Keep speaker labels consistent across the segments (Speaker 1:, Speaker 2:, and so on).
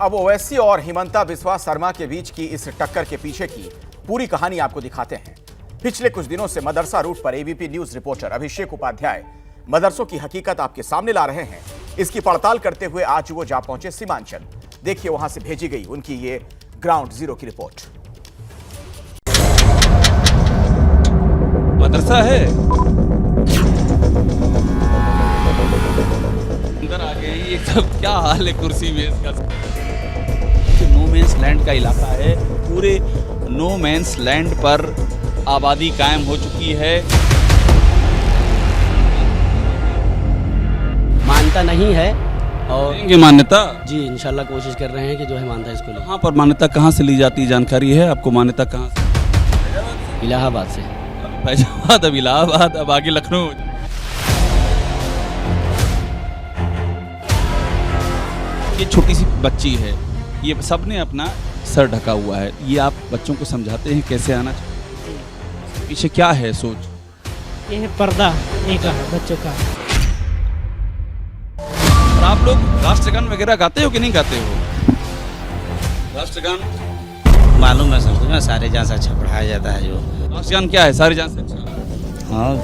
Speaker 1: अब ओवैसी और हिमंता बिस्वा शर्मा के बीच की इस टक्कर के पीछे की पूरी कहानी आपको दिखाते हैं। पिछले कुछ दिनों से मदरसा रूट पर एबीपी न्यूज रिपोर्टर अभिषेक उपाध्याय मदरसों की हकीकत आपके सामने ला रहे हैं। इसकी पड़ताल करते हुए आज वो जा पहुंचे सीमांचल। देखिए वहां से भेजी गई उनकी ये ग्राउंड जीरो की रिपोर्ट।
Speaker 2: मदरसा है, अंदर आ गई एकदम। क्या हाल है कुर्सी में इसका। नो मैंस लैंड का इलाका है, पूरे नो मैंस लैंड पर आबादी कायम हो चुकी है।
Speaker 3: मान्यता नहीं है और
Speaker 2: ये मान्यता
Speaker 3: जी इंशाल्लाह कोशिश कर रहे हैं कि जो है मान्यता इसको ले।
Speaker 2: कहाँ पर मान्यता कहाँ से ली जाती है, जानकारी है आपको? मान्यता कहाँ से?
Speaker 3: इलाहाबाद से।
Speaker 2: फैजाबाद, अब इलाहाबाद, अब आगे लखनऊ। ये छोटी सी बच्ची है, ये सबने अपना सर ढका हुआ है। ये आप बच्चों को समझाते हैं कैसे आना चाहिए? पीछे क्या है सोच?
Speaker 4: ये है पर्दा एक बच्चों का।
Speaker 2: और आप लोग राष्ट्रगान वगैरह गाते हो कि नहीं गाते हो? राष्ट्रगान
Speaker 5: मालूम है सबको ना, सारे जहाँ से अच्छा पढ़ाया जाता है। जो
Speaker 2: राष्ट्रगान क्या है? सारे जान से अच्छा।
Speaker 5: हाँ,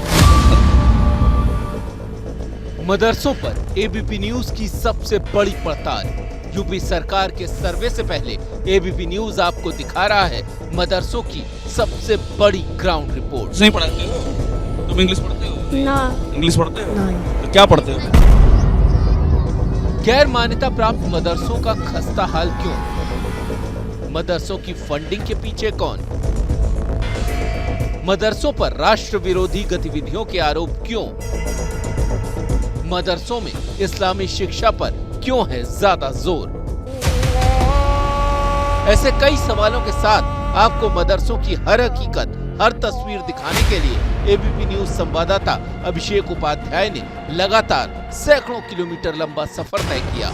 Speaker 6: मदरसों पर एबीपी न्यूज की सबसे बड़ी पड़ताल। यूपी सरकार के सर्वे से पहले एबीपी न्यूज आपको दिखा रहा है मदरसों की सबसे बड़ी ग्राउंड रिपोर्ट।
Speaker 2: नहीं पढ़ाते हो तुम? इंग्लिश पढ़ते हो?
Speaker 4: ना
Speaker 2: इंग्लिश पढ़ते हो?
Speaker 4: नहीं।
Speaker 2: तो क्या पढ़ते हो?
Speaker 6: गैर मान्यता प्राप्त मदरसों का खस्ता हाल क्यों? मदरसों की फंडिंग के पीछे कौन? मदरसों पर राष्ट्र विरोधी गतिविधियों के आरोप क्यों? मदरसों में इस्लामी शिक्षा पर क्यों है ज्यादा जोर? ऐसे कई सवालों के साथ आपको मदरसों की हर हकीकत, हर तस्वीर दिखाने के लिए एबीपी न्यूज संवाददाता अभिषेक उपाध्याय ने लगातार सैकड़ों किलोमीटर लंबा सफर तय किया।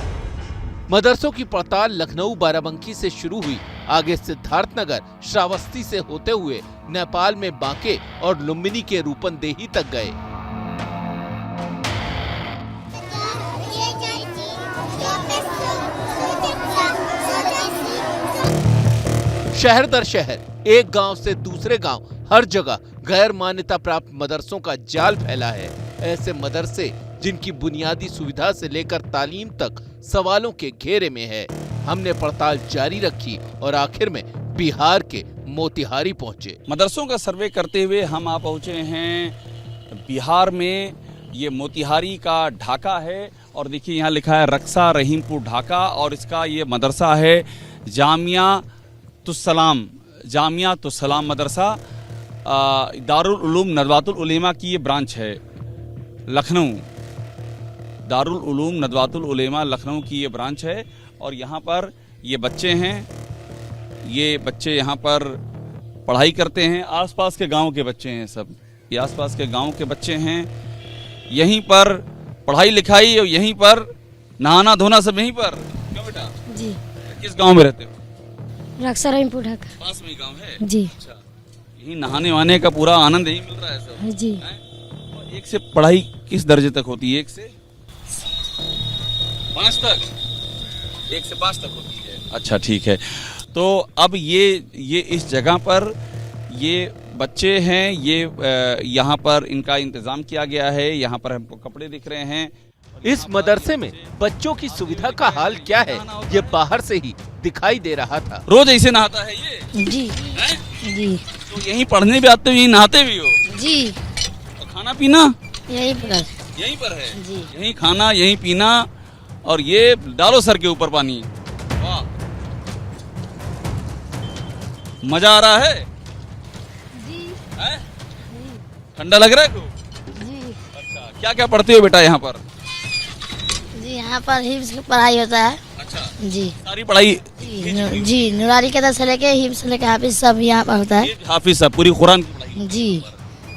Speaker 6: मदरसों की पड़ताल लखनऊ बाराबंकी से शुरू हुई, आगे सिद्धार्थनगर, श्रावस्ती से होते हुए नेपाल में बांके और लुम्बिनी के रूपनदेही तक गए। शहर दर शहर, एक गांव से दूसरे गांव, हर जगह गैर मान्यता प्राप्त मदरसों का जाल फैला है। ऐसे मदरसे जिनकी बुनियादी सुविधा से लेकर तालीम तक सवालों के घेरे में है। हमने पड़ताल जारी रखी और आखिर में बिहार के मोतिहारी पहुंचे।
Speaker 2: मदरसों का सर्वे करते हुए हम आ पहुंचे हैं बिहार में। ये मोतिहारी का ढाका है और देखिए यहाँ लिखा है रक्षा रहीमपुर ढाका, और इसका ये मदरसा है जामिया तुस्सलाम मदरसा। दारुल उलूम नदवातुल उलेमा की ये ब्रांच है लखनऊ। दारुल उलूम नदवातुल उलेमा लखनऊ की ये ब्रांच है। और यहाँ पर ये बच्चे हैं, ये बच्चे यहाँ पर पढ़ाई करते हैं। आसपास के गांव के बच्चे हैं सब, ये आसपास के गांव के बच्चे हैं। यहीं पर पढ़ाई लिखाई और यहीं पर नहाना धोना सब यहीं पर। क्यों बेटा?
Speaker 4: जी।
Speaker 2: किस गांव में रहते हो?
Speaker 4: रक्षा रहीमपुर ढाका।
Speaker 2: पास में गांव है?
Speaker 4: जी।
Speaker 2: अच्छा, यहीं नहाने वाने का पूरा आनंद यहीं मिल रहा है सब?
Speaker 4: जी।
Speaker 2: और एक से पढ़ाई किस दर्जे तक होती है? 1 से 5 तक? 1 से 5 तक होती है। अच्छा ठीक है। तो अब ये इस जगह पर ये बच्चे हैं, ये यहाँ पर इनका इंतजाम किया गया है। यहाँ पर हमको कपड़े दिख रहे हैं।
Speaker 6: इस मदरसे में बच्चों की सुविधा का हाल क्या है, ये बाहर से ही दिखाई दे रहा था।
Speaker 2: रोज ऐसे नहाता है ये?
Speaker 4: जी।
Speaker 2: है?
Speaker 4: जी।
Speaker 2: तो यहीं पढ़ने भी आते हो, यहीं नहाते भी हो?
Speaker 4: जी।
Speaker 2: और खाना पीना
Speaker 4: यही पर।
Speaker 2: यहीं पर है?
Speaker 4: जी।
Speaker 2: यहीं खाना, यहीं पीना, और ये डालो सर के ऊपर पानी। वाह, मजा आ रहा है?
Speaker 4: जी।
Speaker 2: है? ठंडा लग रहा है को?
Speaker 4: जी।
Speaker 2: अच्छा, क्या क्या पढ़ते हो बेटा यहाँ पर?
Speaker 4: जी यहाँ पर हिफ्ज की पढ़ाई होता है।
Speaker 2: अच्छा,
Speaker 4: जी।
Speaker 2: सारी पढ़ाई?
Speaker 4: जी नुरानी के दर से लेके हिफ्ज से लेके हाफिज सब यहाँ पर होता है।
Speaker 2: हाफिज साहब पूरी कुरान की पढ़ाई?
Speaker 4: जी।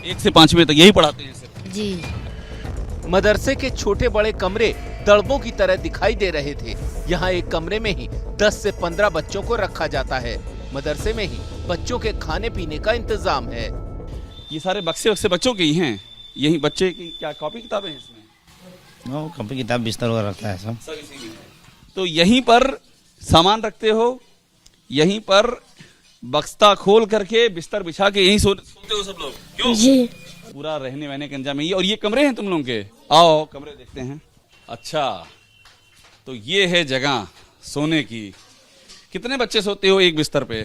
Speaker 2: 1 से 5वीं तक यही पढ़ाते हैं सर?
Speaker 4: जी।
Speaker 6: मदरसे के छोटे बड़े कमरे दड़बों की तरह दिखाई दे रहे थे। यहाँ एक कमरे में ही 10 से 15 बच्चों को रखा जाता है। मदरसे में ही बच्चों के खाने पीने का इंतजाम है।
Speaker 2: ये सारे बक्से वक्से बच्चों के ही हैं? यही बच्चे की क्या कॉपी किताबें हैं इसमें?
Speaker 5: कॉपी किताब बिस्तर वगैरह रखता है सब।
Speaker 2: तो यहीं पर सामान रखते हो, यहीं पर बक्सा खोल करके बिस्तर बिछा के यहीं सोते हो सब लोग? क्यों?
Speaker 4: जी।
Speaker 2: पूरा रहने वहने का इंतजाम यही। और ये कमरे हैं तुम लोगों के? आओ कमरे देखते हैं। अच्छा, तो ये है जगह सोने की। कितने बच्चे सोते हो एक बिस्तर पे?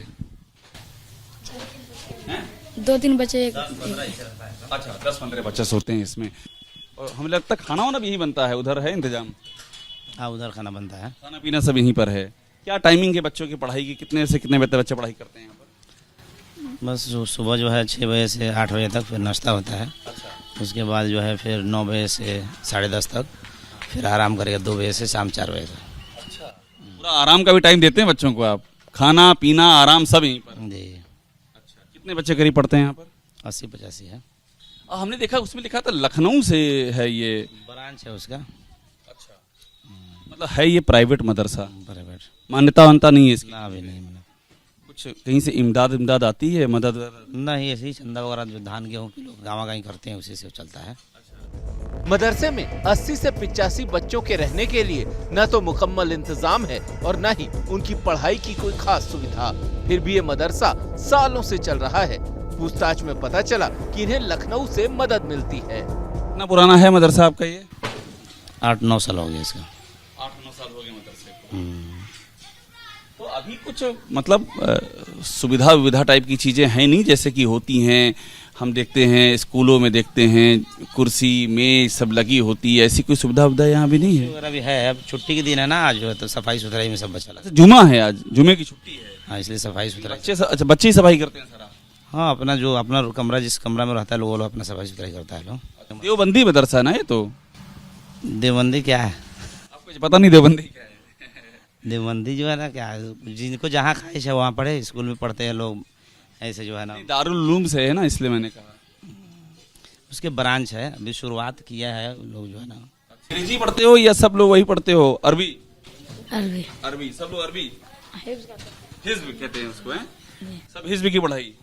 Speaker 4: 2-3 बच्चे।
Speaker 2: अच्छा, 10-15 बच्चे सोते हैं इसमें। और हमें लगता है खाना वाना भी यहीं बनता है, उधर है इंतजाम?
Speaker 5: हाँ, उधर खाना बनता है।
Speaker 2: खाना पीना सब यहीं पर है। क्या टाइमिंग है बच्चों की पढ़ाई की? कितने से कितने बजे बच्चे पढ़ाई करते हैं यहाँ पर?
Speaker 5: बस जो सुबह जो है 6 बजे से 8 बजे तक फिर नाश्ता होता है। उसके बाद जो है फिर 9 बजे से 10:30 तक फिर आराम करेगा 2 बजे से शाम 4 बजे तक।
Speaker 2: पूरा आराम का भी टाइम देते हैं बच्चों को आप? खाना पीना आराम सब यहीं पर?
Speaker 5: जी।
Speaker 2: अच्छा, कितने बच्चे करीब पढ़ते हैं यहाँ पर?
Speaker 5: 80-85 है।
Speaker 2: हमने देखा उसमें लिखा था लखनऊ से है ये
Speaker 5: ब्रांच है उसका।
Speaker 2: अच्छा, मतलब है ये प्राइवेट मदरसा?
Speaker 5: प्राइवेट।
Speaker 2: मान्यता वान्यता नहीं है इसकी?
Speaker 5: ना अभी नहीं मिला।
Speaker 2: कुछ कहीं से इमदाद आती है, मदद?
Speaker 5: नहीं, ऐसे ही चंदा वगैरह जो धान गेहूँ की लोग गाँव गाँव करते हैं उसी से चलता है।
Speaker 6: मदरसे में 80 से 85 बच्चों के रहने के लिए न तो मुकम्मल इंतजाम है और न ही उनकी पढ़ाई की कोई खास सुविधा। फिर भी ये मदरसा सालों से चल रहा है। पूछताछ में पता चला कि इन्हें लखनऊ से मदद मिलती है।
Speaker 2: कितना पुराना है मदरसा आपका ये?
Speaker 5: 8-9 साल हो गया इसका।
Speaker 2: 8-9 साल हो गए मदरसे को। तो अभी कुछ मतलब सुविधा टाइप की चीजें हैं नहीं जैसे कि होती हैं, हम देखते हैं स्कूलों में देखते हैं कुर्सी मेज सब लगी होती है, ऐसी कोई सुविधा यहाँ भी नहीं है?
Speaker 5: वगैरह भी है। अब छुट्टी के दिन है ना आज, जो है तो सफाई सुथराई में सब बचा लगा।
Speaker 2: जुमा है आज, जुमे की छुट्टी है।
Speaker 5: हाँ, इसलिए सफाई सुथराई।
Speaker 2: अच्छा, बच्चे ही सफाई करते हैं सारा?
Speaker 5: हाँ, अपना जो अपना कमरा जिस कमरा में रहता है लोग अपना सफाई सुथराई करता है लोग।
Speaker 2: देवबंदी मदरसा ना ये तो?
Speaker 5: देवबंदी क्या है?
Speaker 2: आपको कुछ पता नहीं देवबंदी क्या है?
Speaker 5: देवबंदी जो है ना क्या है, जिनको जहाँ ख्वाहिश है वहाँ पढ़े। स्कूल में पढ़ते हैं लोग ऐसे जो है ना।
Speaker 2: दारुल उलूम से है ना, इसलिए मैंने कहा।
Speaker 5: उसके ब्रांच है, अभी शुरुआत किया है लोग जो है ना।
Speaker 2: अंग्रेजी पढ़ते हो या सब लोग वही पढ़ते हो? अरबी?
Speaker 4: अरबी।
Speaker 2: सब लोग अरबी? हिज़्ब कहते हैं उसको, हैं? सब हिज़्ब की पढ़ाई?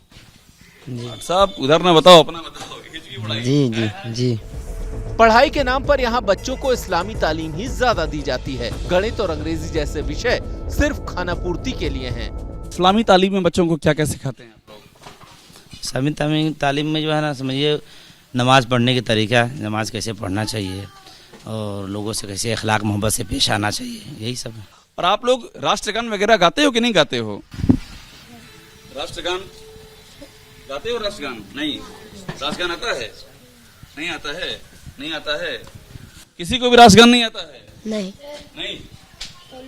Speaker 2: सब उधर ना बताओ, अपना बताओ। हिज़्ब की पढ़ाई?
Speaker 3: जी।
Speaker 6: पढ़ाई के नाम पर यहाँ बच्चों को इस्लामी तालीम ही ज्यादा दी जाती है। गणित और अंग्रेजी जैसे विषय सिर्फ खाना पूर्ति के लिए हैं।
Speaker 2: इस्लामी तालीम में बच्चों को क्या क्या सिखाते हैं आप लोग?
Speaker 5: इस्लामी तालीम में जो है ना, समझिए नमाज पढ़ने के तरीका, नमाज कैसे पढ़ना चाहिए और लोगों से कैसे अखलाक मोहब्बत से पेश आना चाहिए, यही सब है।
Speaker 2: और आप लोग राष्ट्रगान वगैरह गाते हो कि नहीं गाते हो? राष्ट्रगान गाते हो? राष्ट्रगान नहीं? राष्ट्रगान आता है? नहीं आता है? नहीं आता है? किसी को भी राष्ट्रगान नहीं आता है?
Speaker 4: नहीं।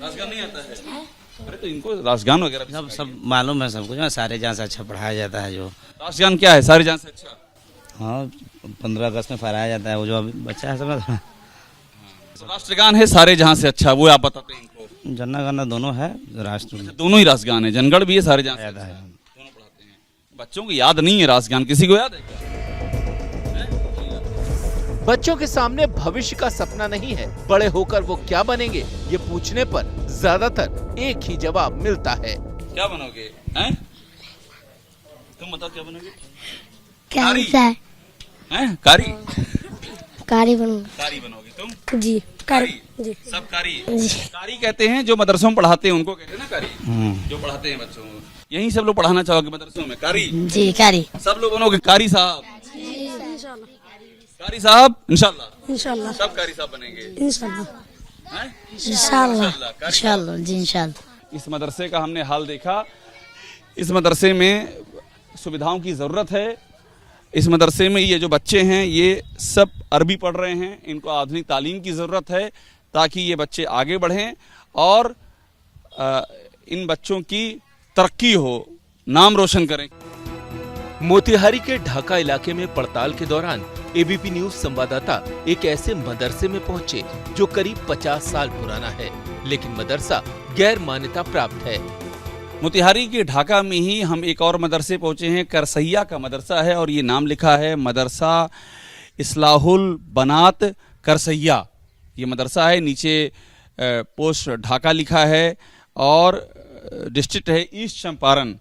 Speaker 2: राष्ट्रगान नहीं आता है? अरे तो इनको राष्ट्रगान वगैरह भी
Speaker 5: सब मालूम है सबको, जो सारे जहाँ से अच्छा पढ़ाया जाता है। जो
Speaker 2: राष्ट्रगान क्या है सारे जान से अच्छा?
Speaker 5: हाँ, 15 अगस्त में फहराया जाता है, वो जो अभी बच्चा है सब।
Speaker 2: राष्ट्रगान है सारे जहां से अच्छा, वो आप बताते हैं इनको?
Speaker 5: जनना गणना दोनों है, राष्ट्र
Speaker 2: दोनों ही राष्ट्रगान है, जनगढ़ भी है, सारे जहां से
Speaker 5: याद है।
Speaker 2: दोनों पढ़ाते हैं। बच्चों को याद नहीं है राष्ट्रगान, किसी को याद है क्या?
Speaker 6: बच्चों के सामने भविष्य का सपना नहीं है, बड़े होकर वो क्या बनेंगे ये पूछने पर ज्यादातर एक ही जवाब मिलता है।
Speaker 2: क्या बनोगे? हैं? तुम बताओ क्या बनोगे?
Speaker 4: क्या है?
Speaker 2: हैं? कारी?
Speaker 4: कारी बनूंगा।
Speaker 2: कारी बनोगे तुम?
Speaker 4: जी।
Speaker 2: कारी?
Speaker 4: जी।
Speaker 2: सब कारी?
Speaker 4: जी।
Speaker 2: कारी कहते हैं जो मदरसों में पढ़ाते हैं उनको कहते हैं ना कारी, जो पढ़ाते हैं बच्चों को। यही सब लोग पढ़ाना चाहोगे मदरसों में? कारी?
Speaker 4: जी, कारी।
Speaker 2: सब लोग बनोगे कारी साहब? कारी साहब इंशाल्लाह?
Speaker 4: इंशाल्लाह।
Speaker 2: सब कारी साहब बनेंगे?
Speaker 4: इंशाल्लाह।
Speaker 2: हैं?
Speaker 4: इंशाल्लाह। जी इंशाल्लाह।
Speaker 2: इस मदरसे का हमने हाल देखा। इस मदरसे में सुविधाओं की ज़रूरत है। इस मदरसे में ये जो बच्चे हैं ये सब अरबी पढ़ रहे हैं, इनको आधुनिक तालीम की ज़रूरत है ताकि ये बच्चे आगे बढ़ें और इन बच्चों की तरक्की हो, नाम रोशन करें।
Speaker 6: मोतिहारी के ढाका इलाके में पड़ताल के दौरान एबीपी न्यूज संवाददाता एक ऐसे मदरसे में पहुंचे जो करीब 50 साल पुराना है, लेकिन मदरसा गैर मान्यता प्राप्त है।
Speaker 2: मोतिहारी के ढाका में ही हम एक और मदरसे पहुंचे हैं। करसैया का मदरसा है और ये नाम लिखा है मदरसा इस्लाहुल बनात करसैया। ये मदरसा है, नीचे पोस्ट ढाका लिखा है और डिस्ट्रिक्ट है ईस्ट चंपारण,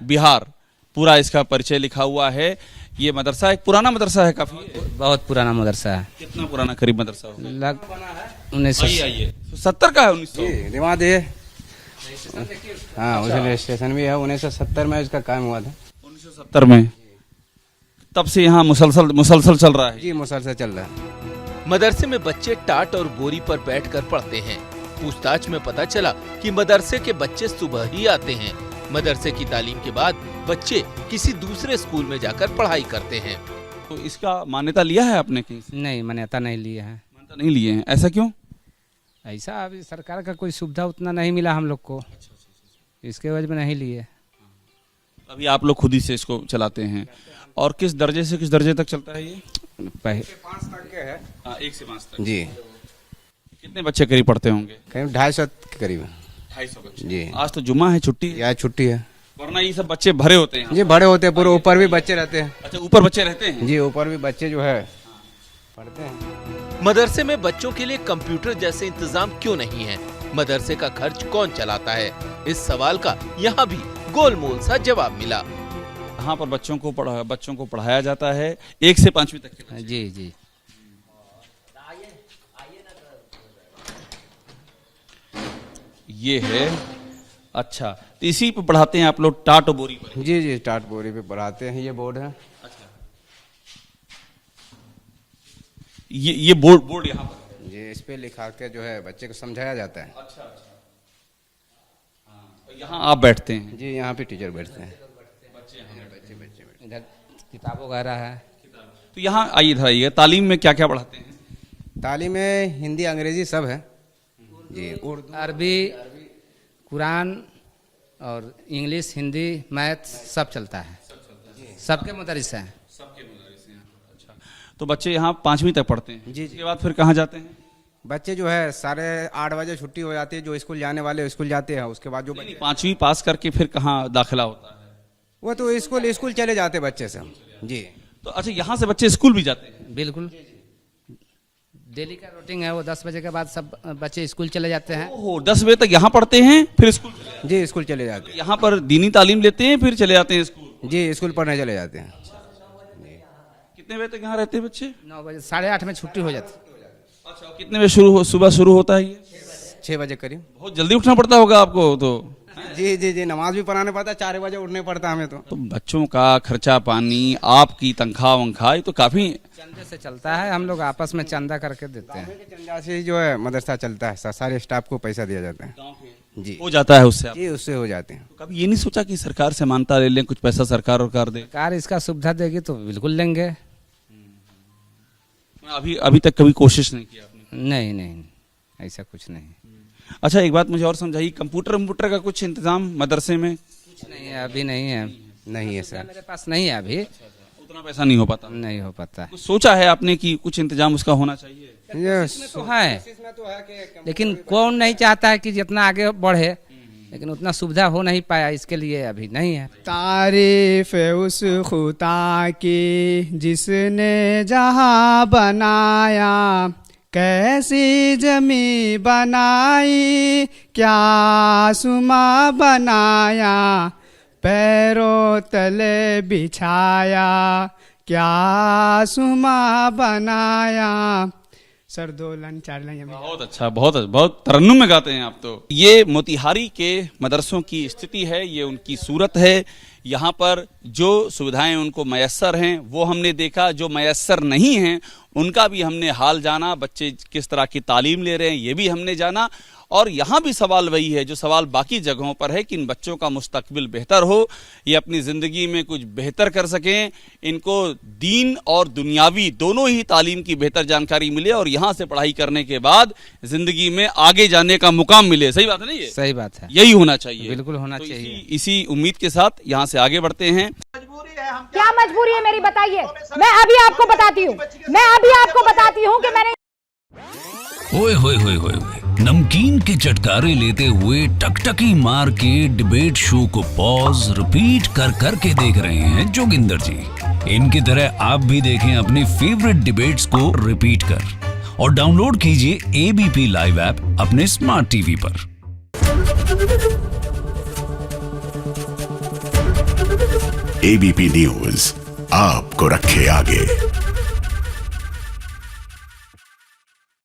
Speaker 2: बिहार। पूरा इसका परिचय लिखा हुआ है। ये मदरसा एक पुराना मदरसा है, काफी
Speaker 3: बहुत पुराना मदरसा है।
Speaker 2: कितना पुराना करीब मदरसा होगा?
Speaker 3: लग 1970
Speaker 2: आइए 70 का है। 1900
Speaker 7: दिमाग दे हाँ उसे रजिस्ट्रेशन भी है। 1970 में इसका काम हुआ था।
Speaker 2: 1970 में, तब से यहाँ मुसलसल चल रहा है।
Speaker 7: जी मुसलसल चल रहा है।
Speaker 6: मदरसे में बच्चे टाट और बोरी पर बैठकर पढ़ते हैं। पूछताछ में पता चला कि मदरसे के बच्चे सुबह ही आते हैं। मदरसे की तालीम के बाद बच्चे किसी दूसरे स्कूल में जाकर पढ़ाई करते हैं।
Speaker 2: तो इसका मान्यता लिया है आपने कहीं से?
Speaker 3: नहीं, मान्यता नहीं लिए हैं।
Speaker 2: मान्यता नहीं लिए हैं, ऐसा क्यों?
Speaker 3: ऐसा अभी सरकार का कोई सुविधा उतना नहीं मिला हम लोग को, इसके वजह में नहीं लिए।
Speaker 2: अभी आप लोग खुद ही से इसको चलाते हैं। और किस दर्जे से किस दर्जे तक चलता है ये?
Speaker 7: 5 तक के है।
Speaker 2: 1 से 5 तक।
Speaker 7: जी।
Speaker 2: कितने बच्चे करीब पढ़ते होंगे?
Speaker 7: करीब 250 के करीब।
Speaker 2: 250 बच्चे।
Speaker 7: जी।
Speaker 2: आज तो जुम्मा है, छुट्टी है।
Speaker 7: या छुट्टी है।
Speaker 2: वरना ये सब बच्चे भरे होते हैं।
Speaker 7: जी बड़े होते हैं पूरे, ऊपर भी बच्चे रहते हैं।
Speaker 2: अच्छा, ऊपर बच्चे रहते हैं?
Speaker 7: जी ऊपर भी बच्चे जो है पढ़ते हैं।
Speaker 6: मदरसे में बच्चों के लिए कंप्यूटर जैसे इंतजाम क्यों नहीं है? मदरसे का खर्च कौन चलाता है? इस सवाल का यहाँ भी गोलमोल सा जवाब मिला।
Speaker 2: यहाँ पर बच्चों को पढ़ाया जाता है 1 से 5वीं तक के बच्चे।
Speaker 3: जी जी।
Speaker 2: ये है। अच्छा, तो इसी पे पढ़ाते हैं आप लोग, टाट और बोरी पर?
Speaker 7: जी जी टाट बोरी पे पढ़ाते हैं। ये बोर्ड है।
Speaker 2: अच्छा, ये बोर्ड यहाँ पर?
Speaker 7: जी इस पे लिखा के जो है बच्चे को समझाया जाता है।
Speaker 2: अच्छा अच्छा। तो यहाँ आप बैठते हैं?
Speaker 7: जी यहाँ पे टीचर बैठते हैं।
Speaker 3: बच्चे इधर किताब वगैरह है।
Speaker 2: तो यहाँ आइए, इधर आइए। तालीम में क्या क्या पढ़ाते हैं?
Speaker 7: तालीम में हिंदी अंग्रेजी सब है। जी उर्दू
Speaker 3: अरबी, कुरान और इंग्लिश, हिंदी, मैथ सब चलता है। सबके मदरसे हैं।
Speaker 2: सबके मदरसे हैं। अच्छा, तो बच्चे यहाँ 5वीं तक पढ़ते हैं?
Speaker 7: जी।
Speaker 2: इसके बाद फिर कहाँ जाते हैं?
Speaker 7: बच्चे जो है 8:30 बजे छुट्टी हो जाती है। जो स्कूल जाने वाले स्कूल जाते हैं। उसके बाद जो
Speaker 2: नहीं,
Speaker 7: बच्चे
Speaker 2: 5वीं पास करके फिर कहाँ दाखिला होता है?
Speaker 7: वो तो स्कूल चले जाते बच्चे सब। जी।
Speaker 2: तो अच्छा, यहाँ से बच्चे स्कूल भी जाते हैं?
Speaker 3: बिल्कुल, डेली का रूटीन है वो। 10 बजे के बाद सब बच्चे स्कूल चले जाते हैं।
Speaker 2: ओहो, 10 बजे तक यहाँ पढ़ते हैं, फिर स्कूल चले जाते हैं।
Speaker 7: जी स्कूल चले जाते
Speaker 2: यहाँ पर दीनी तालीम लेते हैं, फिर चले जाते हैं स्कूल?
Speaker 7: हैं। जी स्कूल पढ़ने चले जाते हैं।
Speaker 2: कितने बजे तक यहाँ रहते हैं बच्चे?
Speaker 3: 9 बजे, 8:30 में छुट्टी हो जाती है।
Speaker 2: अच्छा, और कितने बजे सुबह शुरू होता है ये?
Speaker 7: 6 बजे करीब।
Speaker 2: बहुत जल्दी उठना पड़ता होगा आपको तो?
Speaker 7: जी जी जी नमाज भी पढ़ाने पड़ता है। 4 बजे उठने पड़ता हमें
Speaker 2: तो बच्चों का खर्चा पानी, आपकी तनख्वाह वंखा, ये तो काफी
Speaker 3: चंदे से चलता है। हम लोग आपस में चंदा करके देते हैं।
Speaker 7: चंदा से ही जो है मदरसा चलता है। सारे स्टाफ को पैसा दिया जाता है। जी
Speaker 2: हो जाता है उससे?
Speaker 7: जी उससे हो जाते हैं।
Speaker 2: कभी ये नहीं सोचा कि सरकार से मानता ले लें, कुछ पैसा सरकार दे?
Speaker 3: सरकार इसका सुविधा देगी तो बिल्कुल लेंगे।
Speaker 2: अभी तक कभी कोशिश नहीं किया आपने?
Speaker 3: नहीं नहीं, ऐसा कुछ नहीं।
Speaker 2: अच्छा, एक बात मुझे और समझाइए, कंप्यूटर का कुछ इंतजाम मदरसे में?
Speaker 3: कुछ नहीं है, अभी नहीं है।
Speaker 7: नहीं है सर,
Speaker 3: मेरे पास नहीं है अभी।
Speaker 2: उतना पैसा नहीं हो पाता?
Speaker 3: नहीं हो पाता।
Speaker 2: कुछ सोचा है आपने कि कुछ इंतजाम उसका होना चाहिए?
Speaker 3: तो है, लेकिन कौन नहीं चाहता है कि जितना आगे बढ़े, लेकिन उतना सुविधा हो नहीं पाया, इसके लिए अभी नहीं है।
Speaker 8: तारीफ उस खुदा की जिसने जहां बनाया, कैसी जमी बनाई, क्या सुमा बनाया, पैरों तले बिछाया, क्या सुमा बनाया। Sir 2 line 4 line.
Speaker 2: बहुत अच्छा, बहुत तरन्नुम में गाते हैं आप तो। ये मोतिहारी के मदरसों की स्थिति है, ये उनकी सूरत है। यहाँ पर जो सुविधाएं उनको मयस्सर हैं वो हमने देखा, जो मयस्सर नहीं हैं उनका भी हमने हाल जाना, बच्चे किस तरह की तालीम ले रहे हैं ये भी हमने जाना। और यहाँ भी सवाल वही है जो सवाल बाकी जगहों पर है कि इन बच्चों का मुस्तकबिल बेहतर हो, ये अपनी ज़िंदगी में कुछ बेहतर कर सकें, इनको दीन और दुनियावी दोनों ही तालीम की बेहतर जानकारी मिले और यहाँ से पढ़ाई करने के बाद ज़िंदगी में आगे जाने का मुकाम मिले। सही बात है ना? ये
Speaker 3: सही बात है,
Speaker 2: यही होना चाहिए,
Speaker 3: बिल्कुल होना
Speaker 2: तो
Speaker 3: चाहिए।
Speaker 2: इसी उम्मीद के साथ यहाँ से आगे बढ़ते हैं।
Speaker 9: क्या मजबूरी है मेरी, बताइए। मैं अभी आपको बताती हूँ कि मैंने
Speaker 10: ओए होए होए होए नमकीन के चटकारे लेते हुए टकटकी मार के डिबेट शो को पॉज रिपीट कर करके देख रहे हैं जोगिंदर जी। इनकी तरह आप भी देखें अपनी फेवरेट डिबेट्स को रिपीट कर और डाउनलोड कीजिए एबीपी लाइव ऐप अपने स्मार्ट टीवी पर।
Speaker 11: एबीपी न्यूज आपको रखे आगे।